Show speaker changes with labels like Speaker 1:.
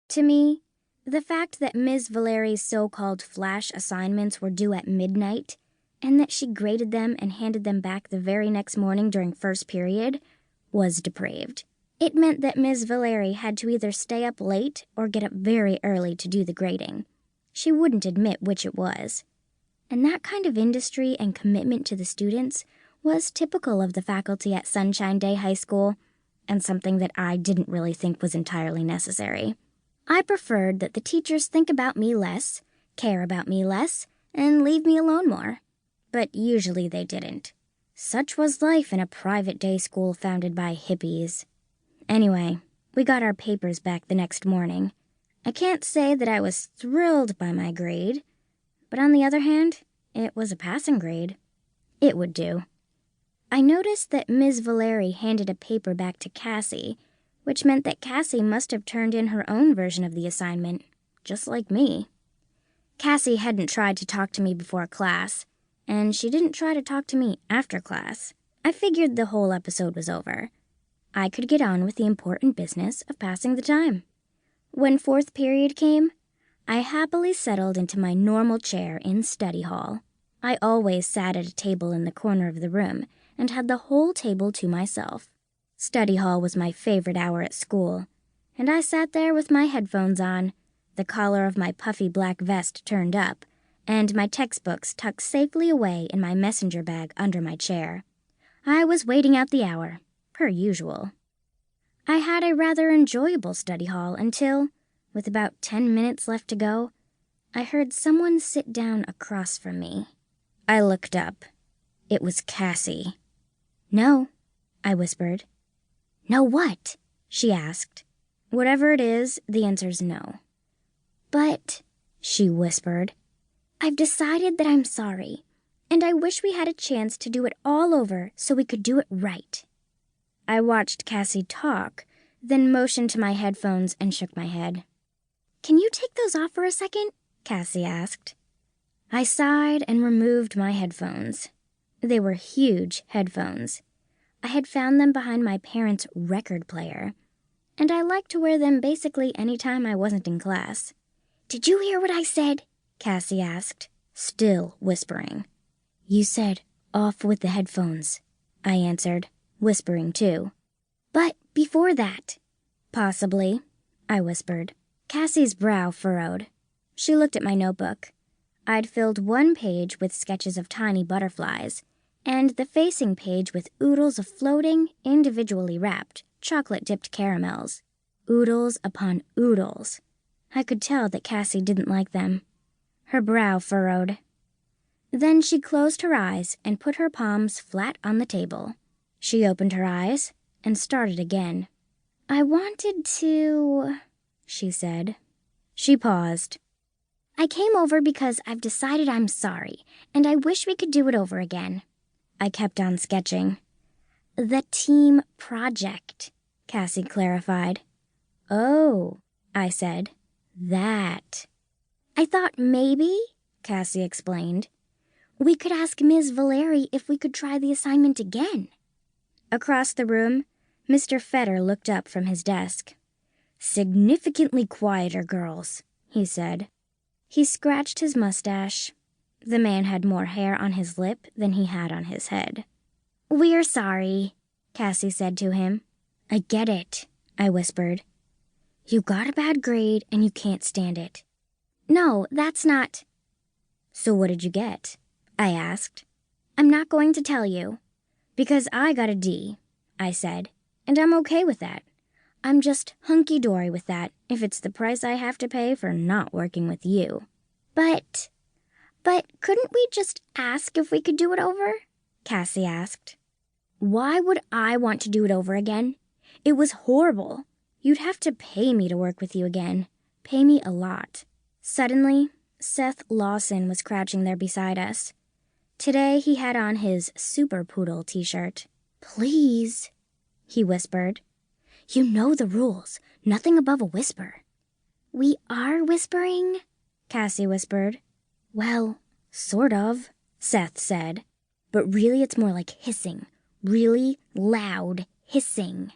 Speaker 1: To me, the fact that Ms. Valeri's so-called flash assignments were due at midnight, and that she graded them and handed them back the very next morning during first period, was depraved. It meant that Ms. Valeri had to either stay up late or get up very early to do the grading. She wouldn't admit which it was. And that kind of industry and commitment to the students was typical of the faculty at Sunshine Day High School, and something that I didn't really think was entirely necessary. I preferred that the teachers think about me less, care about me less, and leave me alone more. But usually they didn't. Such was life in a private day school founded by hippies. Anyway, we got our papers back the next morning. I can't say that I was thrilled by my grade, but on the other hand, it was a passing grade. It would do. I noticed that Ms. Valeri handed a paper back to Cassie, which meant that Cassie must have turned in her own version of the assignment, just like me. Cassie hadn't tried to talk to me before class, and she didn't try to talk to me after class. I figured the whole episode was over. I could get on with the important business of passing the time. When fourth period came, I happily settled into my normal chair in study hall. I always sat at a table in the corner of the room and had the whole table to myself. Study hall was my favorite hour at school, and I sat there with my headphones on, the collar of my puffy black vest turned up, and my textbooks tucked safely away in my messenger bag under my chair. I was waiting out the hour, per usual. I had a rather enjoyable study hall until, with about 10 minutes left to go, I heard someone sit down across from me. I looked up. It was Cassie. "No," I whispered. "No what?" she asked. "Whatever it is, the answer's no." "But," she whispered, "I've decided that I'm sorry, and I wish we had a chance to do it all over so we could do it right." I watched Cassie talk, then motioned to my headphones and shook my head. "Can you take those off for a second?" Cassie asked. I sighed and removed my headphones. They were huge headphones. I had found them behind my parents' record player, and I liked to wear them basically any time I wasn't in class. "Did you hear what I said?" Cassie asked, still whispering. "You said, 'Off with the headphones,'" I answered, whispering too. "But before that." "Possibly," I whispered. Cassie's brow furrowed. She looked at my notebook. I'd filled one page with sketches of tiny butterflies, and the facing page with oodles of floating, individually wrapped, chocolate-dipped caramels. Oodles upon oodles. I could tell that Cassie didn't like them. Her brow furrowed. Then she closed her eyes and put her palms flat on the table. She opened her eyes and started again. "I wanted to," she said. She paused. "I came over because I've decided I'm sorry, and I wish we could do it over again." I kept on sketching. "The team project," Cassie clarified. "Oh," I said. "That." "I thought maybe," Cassie explained, "we could ask Ms. Valeri if we could try the assignment again." Across the room, Mr. Fetter looked up from his desk. "Significantly quieter, girls," he said. He scratched his mustache. The man had more hair on his lip than he had on his head. "We're sorry," Cassie said to him. "I get it," I whispered. "You got a bad grade and you can't stand it." "No, that's not." "So what did you get?" I asked. "I'm not going to tell you." "Because I got a D," I said, "and I'm okay with that. I'm just hunky-dory with that if it's the price I have to pay for not working with you." But couldn't we just ask if we could do it over?" Cassie asked. "Why would I want to do it over again? It was horrible. You'd have to pay me to work with you again. Pay me a lot." Suddenly, Seth Lawson was crouching there beside us. Today he had on his Super Poodle t-shirt. "Please," he whispered. "You know the rules. Nothing above a whisper." "We are whispering?" Cassie whispered. "Well, sort of," Seth said. "But really it's more like hissing. Really loud hissing."